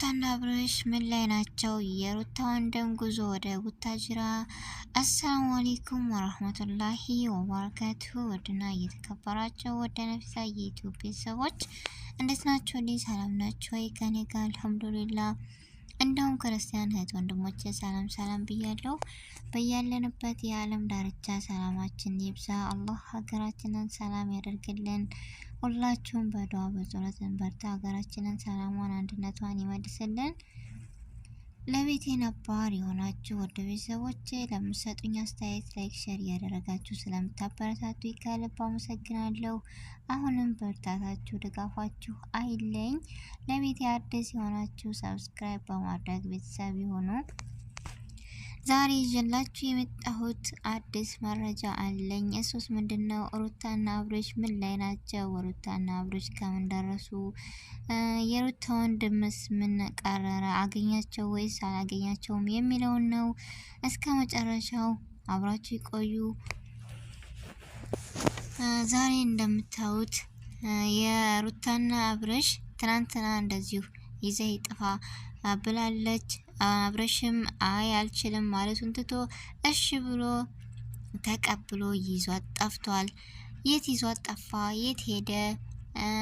ሩታና አብርሽ ምን ላይ ናቸው? የሩታ ወንድም ጉዞ ወደ ቡታጅራ። አሰላሙ አለይኩም ወራህመቱላሂ ወበረካቱሁ። ወድና እየተከበራቸው ወደ ነፍሳ የዩቲዩብ ቤተሰቦች እንዴት ናቸው? ሰላም ናቸው ወይ? ከኔ ጋር አልሐምዱሊላህ። እንደውም ክርስቲያን እህት ወንድሞቼ ሰላም ብያለሁ። በያለንበት የዓለም ዳርቻ ሰላማችን ይብዛ። አላህ ሀገራችንን ሰላም ያደርግልን። ሁላችሁም በዱዓ በጸሎት በርታ። ሀገራችንን ሰላሟን አንድነቷን ይመልስልን። ለቤቴ ነባር የሆናችሁ ወደ ቤተሰቦቼ ለምትሰጡኝ አስተያየት ላይክ፣ ሼር እያደረጋችሁ ስለምታበረታቱ ከልብ አመሰግናለሁ። አሁንም በርታታችሁ ድጋፋችሁ አይለኝ። ለቤቴ አዲስ የሆናችሁ ሰብስክራይብ በማድረግ ቤተሰብ ይሁኑ። ዛሬ ይዤላችሁ የመጣሁት አዲስ መረጃ አለኝ። እሱስ ምንድነው? ሩታና አብርሽ ምን ላይ ናቸው? ሩታና አብርሽ ከምን ደረሱ? የሩታ ወንድምስ ምን ቀረረ? አገኛቸው ወይስ አላገኛቸውም የሚለውን ነው። እስከ መጨረሻው አብራችሁ ይቆዩ። ዛሬ እንደምታዩት የሩታና አብርሽ ትናንትና እንደዚሁ ይዘህ ጥፋ ብላለች። አብርሽም አይ አልችልም ማለቱን ትቶ እሺ ብሎ ተቀብሎ ይዟት ጠፍቷል። የት ይዟት ጠፋ? የት ሄደ?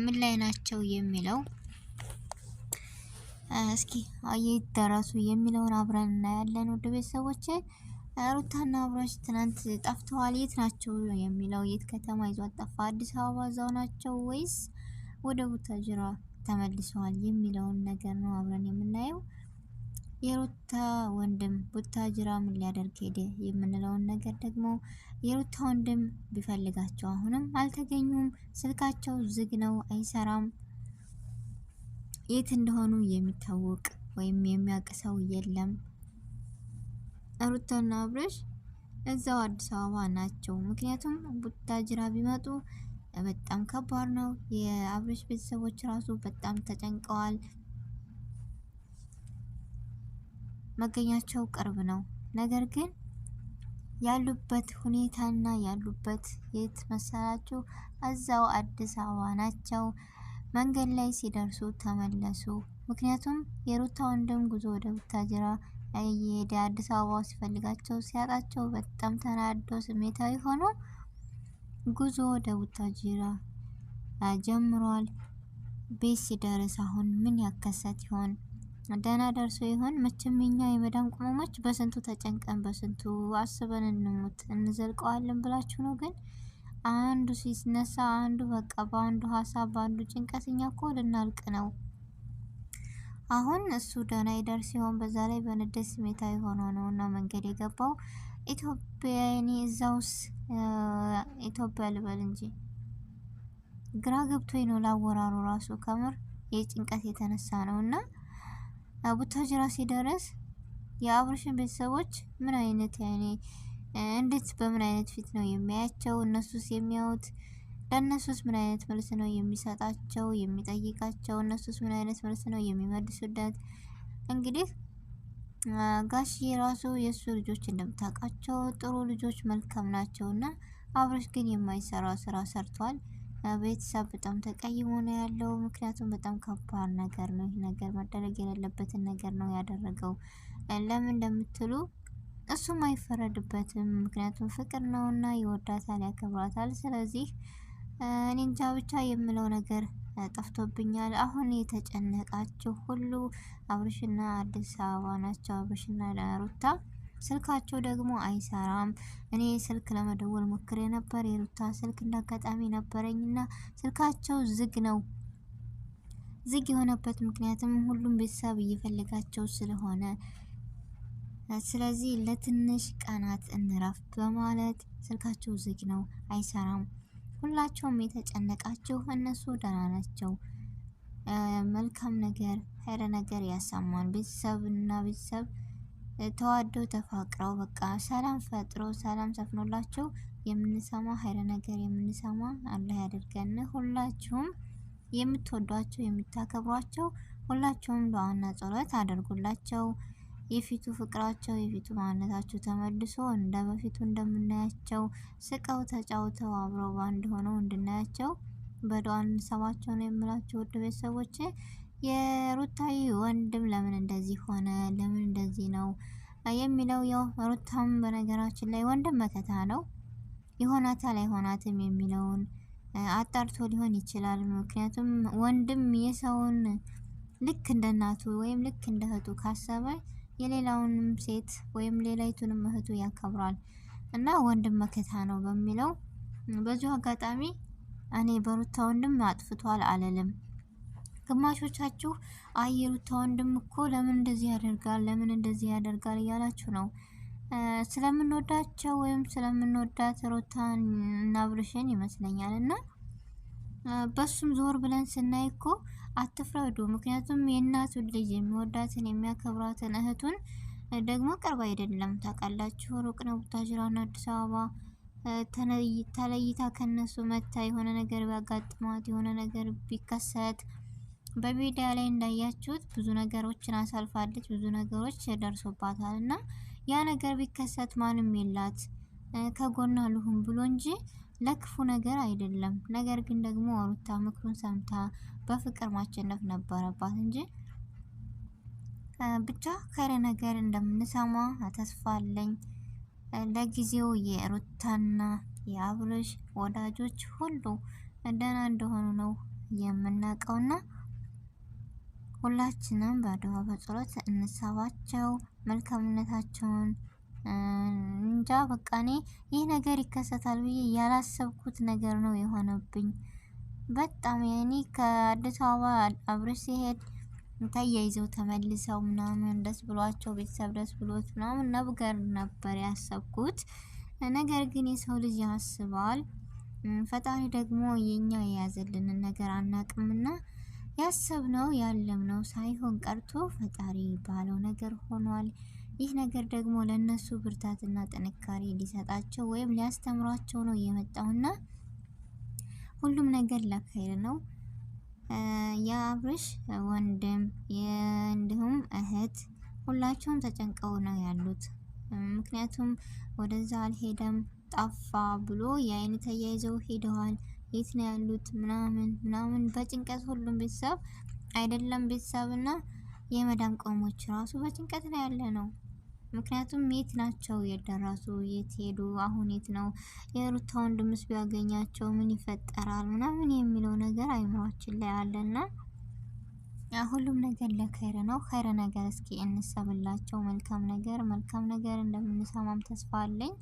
ምን ላይ ናቸው የሚለው እስኪ የት ደረሱ የሚለውን አብረን እናያለን። ውድ ቤተሰቦቼ ሩታና አብርሽ ትናንት ጠፍተዋል። የት ናቸው የሚለው የት ከተማ ይዟት ጠፋ? አዲስ አበባ እዛው ናቸው ወይስ ወደ ቡታጅራ ተመልሰዋል የሚለውን ነገር ነው አብረን የምናየው። የሩታ ወንድም ቡታጅራ ምን ሊያደርግ ሄደ የምንለውን ነገር ደግሞ የሩታ ወንድም ቢፈልጋቸው አሁንም አልተገኙም። ስልካቸው ዝግ ነው፣ አይሰራም። የት እንደሆኑ የሚታወቅ ወይም የሚያውቅ ሰው የለም። ሩታና አብርሽ እዛው አዲስ አበባ ናቸው። ምክንያቱም ቡታጅራ ቢመጡ በጣም ከባድ ነው። የአብርሽ ቤተሰቦች ራሱ በጣም ተጨንቀዋል። መገኛቸው ቅርብ ነው። ነገር ግን ያሉበት ሁኔታና ያሉበት የት መሰላችሁ? እዛው አዲስ አበባ ናቸው። መንገድ ላይ ሲደርሱ ተመለሱ። ምክንያቱም የሩታ ወንድም ጉዞ ወደ ቡታጅራ እየሄደ አዲስ አበባ ሲፈልጋቸው ሲያጣቸው በጣም ተናዶ ስሜታዊ ሆኖ ጉዞ ወደ ቡታጅራ ጀምሯል። ቤት ሲደርስ አሁን ምን ያከሰት ይሆን? ደህና ደርሶ ይሆን? መቼም የኛ የመዳም ቅመሞች በስንቱ ተጨንቀን በስንቱ አስበን እንሙት እንዘልቀዋለን ብላችሁ ነው። ግን አንዱ ሲነሳ አንዱ በቃ በአንዱ ሀሳብ በአንዱ ጭንቀት እኛ እኮ ልናልቅ ነው። አሁን እሱ ደህና ይደርስ ሲሆን በዛ ላይ በንዴት ስሜታዊ ሆኖ ነው እና መንገድ የገባው ኢትዮጵያ። እኔ እዛውስ ኢትዮጵያ ልበል እንጂ ግራ ገብቶኝ ነው ላወራሩ ራሱ ከምር የጭንቀት የተነሳ ነው። እና ቡታጅራ ሲደርስ የአብርሽን ቤተሰቦች ምን አይነት እንዴት በምን አይነት ፊት ነው የሚያያቸው? እነሱስ የሚያዩት ለእነሱስ ምን አይነት መልስ ነው የሚሰጣቸው የሚጠይቃቸው? እነሱስ ምን አይነት መልስ ነው የሚመልሱለት? እንግዲህ ጋሽዬ ራሱ የእሱ ልጆች እንደምታውቃቸው ጥሩ ልጆች መልካም ናቸውና አብርሽ ግን የማይሰራ ስራ ሰርቷል። ቤተሰብ በጣም ተቀይሞ ነው ያለው። ምክንያቱም በጣም ከባድ ነገር ነው። ይህ ነገር መደረግ የሌለበትን ነገር ነው ያደረገው። ለምን እንደምትሉ እሱም አይፈረድበትም። ምክንያቱም ፍቅር ነውና ይወዳታል፣ ያከብራታል። ስለዚህ እኔ እንጃ ብቻ የምለው ነገር ጠፍቶብኛል። አሁን የተጨነቃችሁ ሁሉ አብርሽና አዲስ አበባ ናቸው። አብርሽና ሩታ ስልካቸው ደግሞ አይሰራም። እኔ ስልክ ለመደወል ሞክሬ ነበር። የሩታ ስልክ እንዳጋጣሚ ነበረኝና ስልካቸው ዝግ ነው። ዝግ የሆነበት ምክንያትም ሁሉም ቤተሰብ እየፈለጋቸው ስለሆነ፣ ስለዚህ ለትንሽ ቀናት እንረፍ በማለት ስልካቸው ዝግ ነው፣ አይሰራም። ሁላቸውም የተጨነቃችሁ እነሱ ደህና ናቸው። መልካም ነገር ኸይረ ነገር ያሰማን። ቤተሰብና ቤተሰብ ተዋደው ተፋቅረው በቃ ሰላም ፈጥሮ ሰላም ሰፍኖላቸው የምንሰማ ኸይረ ነገር የምንሰማ አላህ ያደርገን። ሁላችሁም የምትወዷቸው የምታከብሯቸው ሁላችሁም ዱዓና ጸሎት አድርጉላቸው። የፊቱ ፍቅራቸው የፊቱ ማንነታቸው ተመልሶ እንደ በፊቱ እንደምናያቸው ስቀው ተጫውተው አብረው ባንድ ሆነው እንድናያቸው በዱዓ እንሰማቸው ነው የምላችሁ ውድ ቤተሰቦቼ። የሩታዬ ወንድም ለምን እንደዚህ ሆነ፣ ለምን እንደዚህ ነው የሚለው ያው ሩታም በነገራችን ላይ ወንድም መከታ ነው። ይሆናታል አይሆናትም የሚለውን አጣርቶ ሊሆን ይችላል። ምክንያቱም ወንድም የሰውን ልክ እንደ እናቱ ወይም ልክ እንደ እህቱ ካሰበ የሌላውንም ሴት ወይም ሌላይቱንም እህቱ ያከብራል እና ወንድም መከታ ነው በሚለው በዚሁ አጋጣሚ እኔ በሩታ ወንድም አጥፍቷል አልልም። ግማሾቻችሁ አይ የሩታ ወንድም እኮ ለምን እንደዚህ ያደርጋል፣ ለምን እንደዚህ ያደርጋል እያላችሁ ነው። ስለምንወዳቸው ወይም ስለምንወዳት ሩታን እና አብርሽን ይመስለኛል እና በሱም ዞር ብለን ስናይ እኮ አትፍረዱ። ምክንያቱም የእናቱን ልጅ የሚወዳትን የሚያከብራትን እህቱን ደግሞ ቅርብ አይደለም ታውቃላችሁ፣ ሩቅ ነው። ቡታጅራና አዲስ አበባ ተለይታ ከነሱ መታ የሆነ ነገር ቢያጋጥማት የሆነ ነገር ቢከሰት በሚዲያ ላይ እንዳያችሁት ብዙ ነገሮችን አሳልፋለች፣ ብዙ ነገሮች ደርሶባታል እና ያ ነገር ቢከሰት ማንም የላት ከጎና ልሁን ብሎ እንጂ ለክፉ ነገር አይደለም። ነገር ግን ደግሞ ሩታ ምክሩን ሰምታ በፍቅር ማሸነፍ ነበረባት እንጂ ብቻ ከረ ነገር እንደምንሰማ ተስፋ አለኝ። ለጊዜው የሩታና የአብርሽ ወዳጆች ሁሉ ደህና እንደሆኑ ነው የምናውቀውና ሁላችንም በዱዓ በጸሎት እንሳባቸው መልካምነታቸውን። እንጃ በቃ እኔ ይህ ነገር ይከሰታል ብዬ ያላሰብኩት ነገር ነው የሆነብኝ። በጣም ያኔ ከአዲስ አበባ አብርሽ ሲሄድ ተያይዘው ተመልሰው ምናምን ደስ ብሏቸው ቤተሰብ ደስ ብሎት ምናምን ነበር ያሰብኩት። ነገር ግን የሰው ልጅ ያስባል፣ ፈጣሪ ደግሞ የኛ የያዘልንን ነገር አናቅምና ያሰብነው ያለምነው ሳይሆን ቀርቶ ፈጣሪ ባለው ነገር ሆኗል። ይህ ነገር ደግሞ ለነሱ ብርታትና ጥንካሬ ሊሰጣቸው ወይም ሊያስተምሯቸው ነው የመጣውና ሁሉም ነገር ለኸይር ነው። የአብርሽ ወንድም እንዲሁም እህት ሁላቸውም ተጨንቀው ነው ያሉት። ምክንያቱም ወደዛ አልሄደም ጠፋ ብሎ የአይን ተያይዘው ሄደዋል። የት ነው ያሉት ምናምን በጭንቀት ሁሉም ቤተሰብ አይደለም ቤተሰብና የመዳም ቆሞች ራሱ በጭንቀት ነው ያለ ነው። ምክንያቱም የት ናቸው የደረሱ፣ የት ሄዱ፣ አሁን የት ነው የሩታ ወንድምስ ቢያገኛቸው ምን ይፈጠራል ምናምን የሚለው ነገር አይምሯችን ላይ አለና ሁሉም ነገር ለኸይር ነው። ኸይር ነገር እስኪ እንሰብላቸው። መልካም ነገር እንደምንሰማም ተስፋ አለኝ።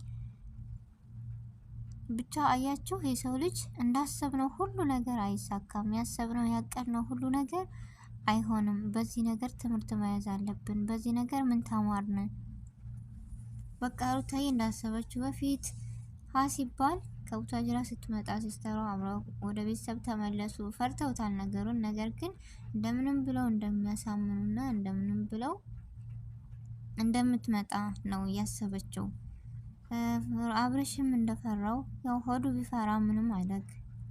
ብቻ አያችሁ የሰው ልጅ እንዳሰብነው ሁሉ ነገር አይሳካም። ያሰብነው ያቀድነው ሁሉ ነገር አይሆንም። በዚህ ነገር ትምህርት መያዝ አለብን። በዚህ ነገር ምን ተማርን? በቃ ሩታዬ እንዳሰበችው በፊት ሲባል ከቡታጅራ ስትመጣ ሲስተሯ አብረው ወደ ቤተሰብ ተመለሱ። ፈርተውታል ነገሩን። ነገር ግን እንደምንም ብለው እንደሚያሳምኑና እንደምንም ብለው እንደምትመጣ ነው ያሰበችው። አብርሽም እንደፈራው ያው ሆዱ ቢፈራ ምንም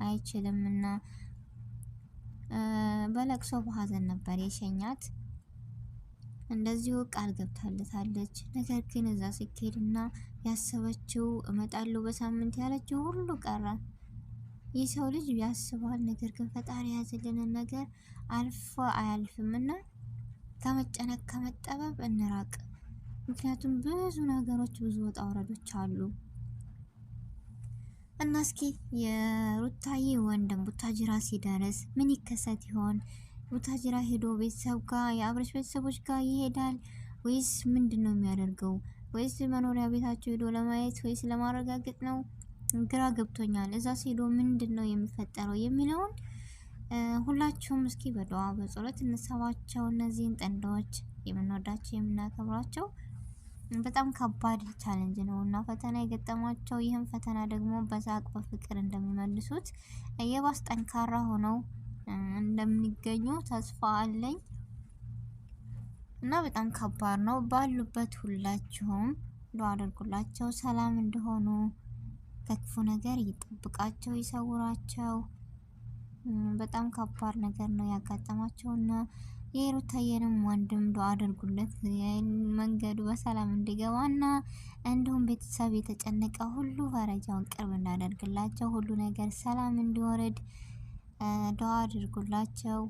አይችልም እና በለቅሶ በሀዘን ነበር የሸኛት። እንደዚሁ ቃል ገብታለታለች። ነገር ግን እዛ ሲኬድና ያሰበችው እመጣለሁ በሳምንት ያለችው ሁሉ ቀረ። የሰው ልጅ ያስባል፣ ነገር ግን ፈጣሪ ያዘልንን ነገር አልፎ አያልፍምና ከመጨነቅ ከመጠበብ እንራቅ። ምክንያቱም ብዙ ነገሮች ብዙ ወጣ ውረዶች አሉ እና እስኪ የሩታዬ ወንድም ቡታጅራ ሲደርስ ምን ይከሰት ይሆን? ቡታጅራ ሄዶ ቤተሰብ ጋር የአብርሽ ቤተሰቦች ጋር ይሄዳል ወይስ ምንድን ነው የሚያደርገው? ወይስ መኖሪያ ቤታቸው ሄዶ ለማየት ወይስ ለማረጋገጥ ነው? ግራ ገብቶኛል። እዛ ሄዶ ምንድን ነው የሚፈጠረው የሚለውን ሁላችሁም እስኪ በዱዓ በጸሎት እንሰባቸው። እነዚህን ጥንዶች የምንወዳቸው የምናከብራቸው በጣም ከባድ ቻሌንጅ ነው እና ፈተና የገጠማቸው፣ ይህም ፈተና ደግሞ በሳቅ በፍቅር እንደሚመልሱት የባስ ጠንካራ ሆነው እንደሚገኙ ተስፋ አለኝ እና በጣም ከባድ ነው። ባሉበት ሁላችሁም ዱዓ አድርጉላቸው፣ ሰላም እንደሆኑ፣ ከክፉ ነገር ይጠብቃቸው፣ ይሰውራቸው። በጣም ከባድ ነገር ነው ያጋጠማቸውና የሩታዬንም ወንድም ዱዓ አድርጉለት መንገዱ በሰላም እንዲገባና እንዲሁም ቤተሰብ የተጨነቀ ሁሉ ፈረጃውን ቅርብ እንዳደርግላቸው ሁሉ ነገር ሰላም እንዲወርድ ዱዓ አድርጉላቸው።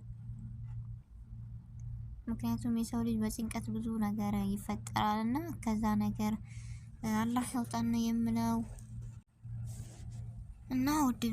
ምክንያቱም የሰው ልጅ በጭንቀት ብዙ ነገር ይፈጠራል እና ከዛ ነገር አላህ ያውጣን የምለው እና ውድ